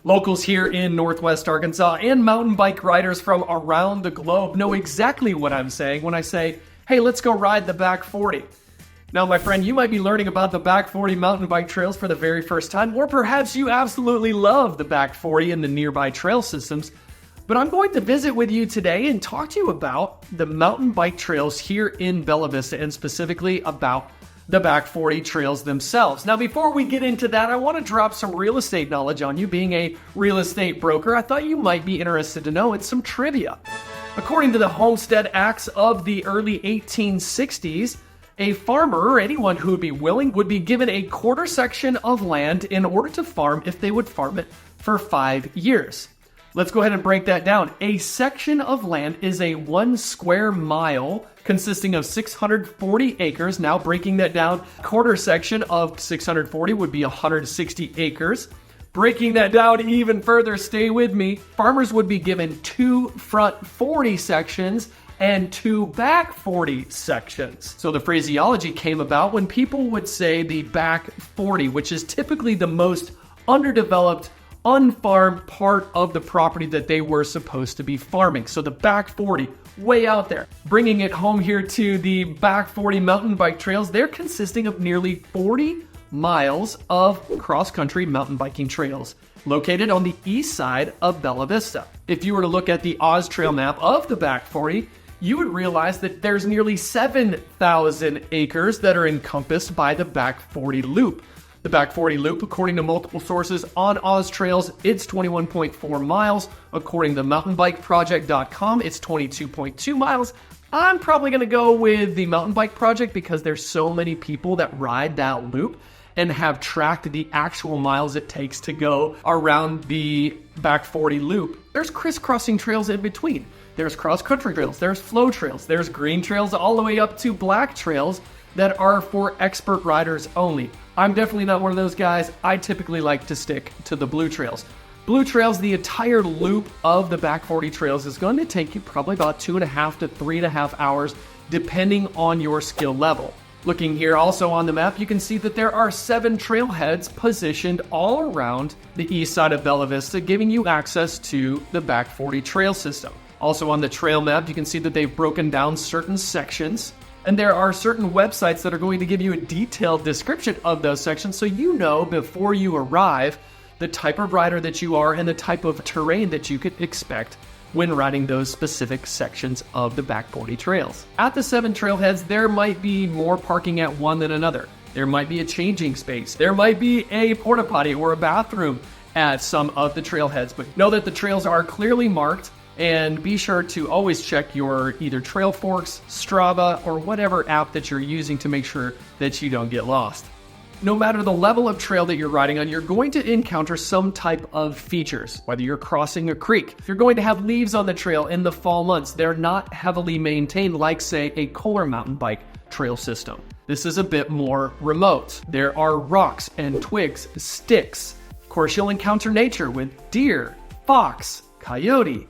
Locals here in Northwest Arkansas and mountain bike riders from around the globe know exactly what I'm saying when I say, hey, let's go ride the back 40. Now, my friend, you might be learning about the back 40 mountain bike trails for the very first time, or perhaps you absolutely love the back 40 and the nearby trail systems. But I'm going to visit with you today and talk to you about the mountain bike trails here in Bella Vista, and specifically about the back 40 trails themselves. Now, before we get into that, I want to drop some real estate knowledge on you. Being a real estate broker, I thought you might be interested to know it's some trivia. According to the Homestead Acts of the early 1860s, a farmer, or anyone who would be willing, would be given a quarter section of land in order to farm if they would farm it for 5 years. Let's go ahead and break that down. A section of land is a 1 square mile consisting of 640 acres. Now breaking that down, quarter section of 640 would be 160 acres. Breaking that down even further, stay with me. Farmers would be given 2 front 40 sections and 2 back 40 sections. So the phraseology came about when people would say the back 40, which is typically the most underdeveloped, unfarmed part of the property that they were supposed to be farming. So the back 40, way out there. Bringing it home here to the back 40 mountain bike trails, they're consisting of nearly 40 miles of cross-country mountain biking trails located on the east side of Bella Vista. If you were to look at the Oz Trail map of the back 40, you would realize that there's nearly 7,000 acres that are encompassed by the back 40 loop. The back 40 loop, according to multiple sources on Oz Trails, it's 21.4 miles. According to mountainbikeproject.com, it's 22.2 miles. I'm probably going to go with the Mountain Bike Project because there's so many people that ride that loop and have tracked the actual miles it takes to go around the back 40 loop. There's crisscrossing trails in between. There's cross-country trails, there's flow trails, there's green trails all the way up to black trails that are for expert riders only. I'm definitely not one of those guys. I typically like to stick to the blue trails. Blue trails, the entire loop of the back 40 trails is going to take you probably about 2.5 to 3.5 hours, depending on your skill level. Looking here also on the map, you can see that there are 7 trailheads positioned all around the east side of Bella Vista, giving you access to the back 40 trail system. Also on the trail map, you can see that they've broken down certain sections, and there are certain websites that are going to give you a detailed description of those sections so you know before you arrive the type of rider that you are and the type of terrain that you could expect when riding those specific sections of the back 40 trails. At the 7 trailheads, there might be more parking at one than another. There might be a changing space. There might be a porta potty or a bathroom at some of the trailheads, but know that the trails are clearly marked. And be sure to always check your either Trailforks, Strava, or whatever app that you're using to make sure that you don't get lost. No matter the level of trail that you're riding on, you're going to encounter some type of features, whether you're crossing a creek. If you're going to have leaves on the trail in the fall months, they're not heavily maintained like, say, a Kohler mountain bike trail system. This is a bit more remote. There are rocks and twigs, sticks. Of course, you'll encounter nature with deer, fox, coyote,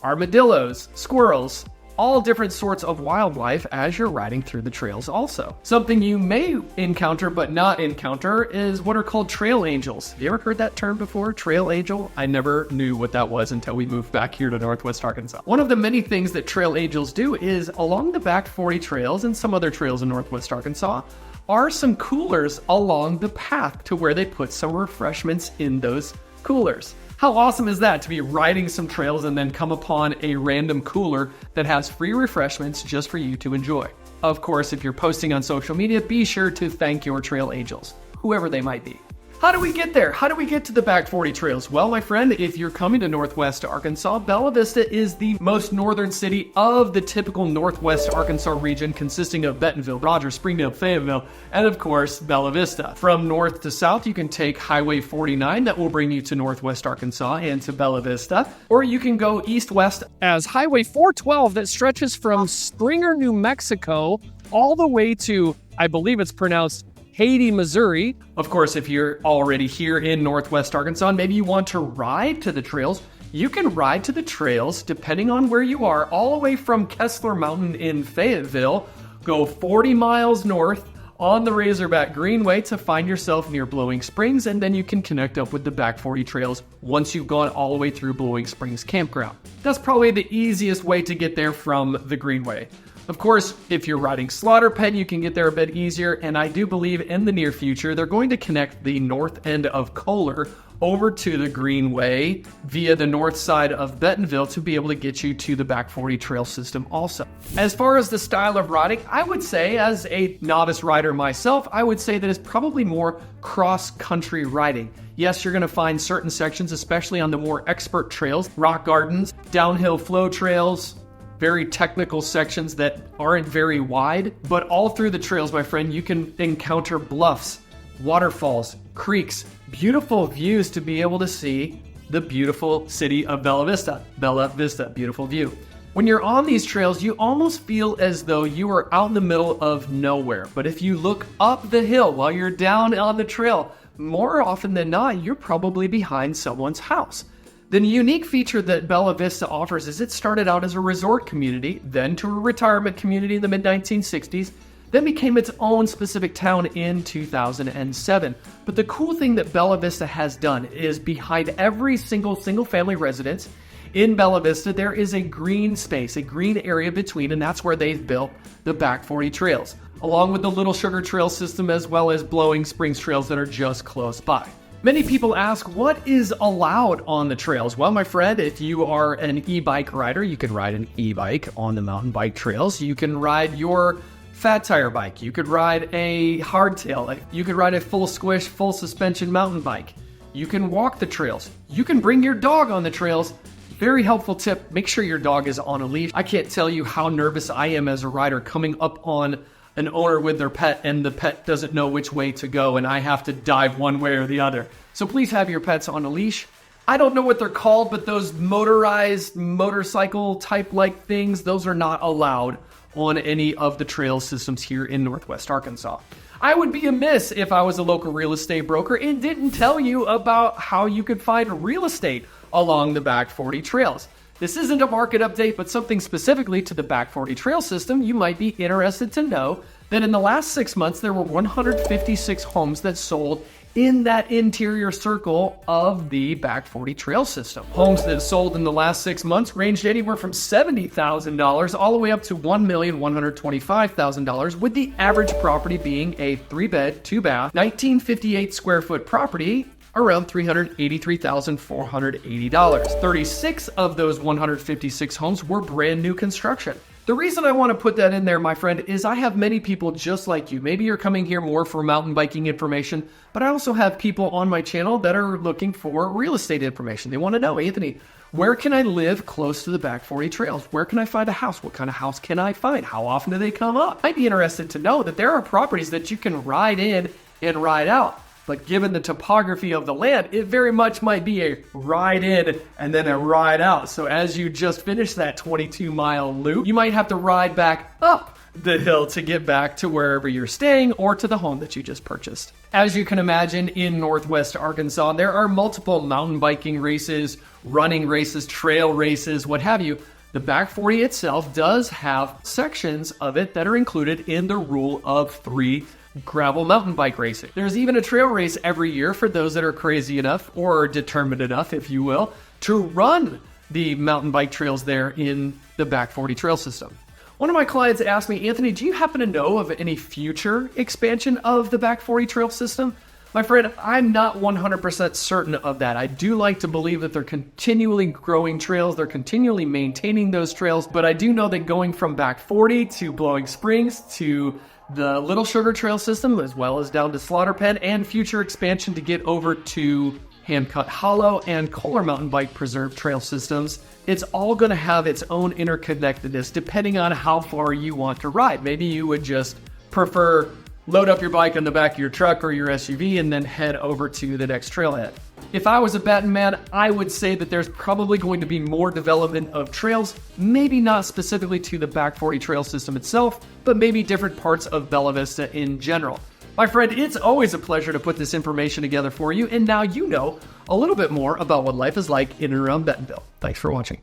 armadillos, squirrels, all different sorts of wildlife as you're riding through the trails also. Something you may encounter but not encounter is what are called trail angels. Have you ever heard that term before? Trail angel? I never knew what that was until we moved back here to Northwest Arkansas. One of the many things that trail angels do is along the back 40 trails and some other trails in Northwest Arkansas are some coolers along the path to where they put some refreshments in those coolers. How awesome is that to be riding some trails and then come upon a random cooler that has free refreshments just for you to enjoy? Of course, if you're posting on social media, be sure to thank your trail angels, whoever they might be. How do we get there? How do we get to the back 40 trails? Well, my friend, if you're coming to Northwest Arkansas, Bella Vista is the most northern city of the typical Northwest Arkansas region, consisting of Bentonville, Rogers, Springdale, Fayetteville, and of course, Bella Vista. From north to south, you can take Highway 49 that will bring you to Northwest Arkansas and to Bella Vista, or you can go east-west as Highway 412 that stretches from Springer, New Mexico, all the way to, I believe it's pronounced Haiti, Missouri. Of course, if you're already here in Northwest Arkansas, maybe you want to ride to the trails, you can ride to the trails depending on where you are, all the way from Kessler Mountain in Fayetteville, go 40 miles north, on the Razorback Greenway to find yourself near Blowing Springs, and then you can connect up with the back 40 trails once you've gone all the way through Blowing Springs Campground. That's probably the easiest way to get there from the Greenway. Of course, if you're riding Slaughter Pen, you can get there a bit easier, and I do believe in the near future they're going to connect the north end of Kohler over to the Greenway via the north side of Bentonville to be able to get you to the back 40 trail system also. As far as the style of riding, I would say, as a novice rider myself, I would say that it's probably more cross-country riding. Yes, you're going to find certain sections, especially on the more expert trails, rock gardens, downhill flow trails, very technical sections that aren't very wide, but all through the trails, my friend, you can encounter bluffs, waterfalls, creeks, beautiful views to be able to see the beautiful city of Bella Vista. Bella Vista, beautiful view. When you're on these trails, you almost feel as though you are out in the middle of nowhere. But if you look up the hill while you're down on the trail, more often than not, you're probably behind someone's house. The unique feature that Bella Vista offers is it started out as a resort community, then to a retirement community in the mid-1960s, then became its own specific town in 2007. But the cool thing that Bella Vista has done is behind every single-family residence in Bella Vista, there is a green space, a green area between, and that's where they've built the back 40 trails, along with the Little Sugar Trail system as well as Blowing Springs trails that are just close by. Many people ask, what is allowed on the trails? Well, my friend, if you are an e-bike rider, you can ride an e-bike on the mountain bike trails. You can ride your fat tire bike. You could ride a hardtail. You could ride a full squish, full suspension mountain bike. You can walk the trails. You can bring your dog on the trails. Very helpful tip, make sure your dog is on a leash. I can't tell you how nervous I am as a rider coming up on an owner with their pet and the pet doesn't know which way to go and I have to dive one way or the other. So please have your pets on a leash. I don't know what they're called, but those motorized motorcycle type like things, those are not allowed on any of the trail systems here in Northwest Arkansas. I would be amiss if I was a local real estate broker and didn't tell you about how you could find real estate along the back 40 trails. This isn't a market update, but something specifically to the back 40 trail system. You might be interested to know that in the last 6 months, there were 156 homes that sold in that interior circle of the back 40 trail system. Homes that sold in the last 6 months ranged anywhere from $70,000 all the way up to $1,125,000, with the average property being a 3-bed, 2-bath, 1958 square foot property, around $383,480. 36 of those 156 homes were brand new construction. The reason I want to put that in there, my friend, is I have many people just like you. Maybe you're coming here more for mountain biking information, but I also have people on my channel that are looking for real estate information. They want to know, Anthony, where can I live close to the back 40 trails? Where can I find a house? What kind of house can I find? How often do they come up? I'd be interested to know that there are properties that you can ride in and ride out. But given the topography of the land, it very much might be a ride in and then a ride out. So as you just finished that 22-mile loop, you might have to ride back up the hill to get back to wherever you're staying or to the home that you just purchased. As you can imagine, in Northwest Arkansas, there are multiple mountain biking races, running races, trail races, what have you. The back 40 itself does have sections of it that are included in the Rule of 3 gravel mountain bike racing. There's even a trail race every year for those that are crazy enough or determined enough, if you will, to run the mountain bike trails there in the back 40 trail system. One of my clients asked me, Anthony, do you happen to know of any future expansion of the back 40 trail system? My friend, I'm not 100% certain of that. I do like to believe that they're continually growing trails, they're continually maintaining those trails, but I do know that going from back 40 to Blowing Springs to the Little Sugar Trail system, as well as down to Slaughter Pen, and future expansion to get over to Handcut Hollow and Kohler Mountain Bike Preserve trail systems, it's all going to have its own interconnectedness depending on how far you want to ride. Maybe you would just prefer load up your bike on the back of your truck or your SUV and then head over to the next trailhead. If I was a betting man, I would say that there's probably going to be more development of trails, maybe not specifically to the back 40 trail system itself, but maybe different parts of Bella Vista in general. My friend, it's always a pleasure to put this information together for you, and now you know a little bit more about what life is like in and around Bentonville. Thanks for watching.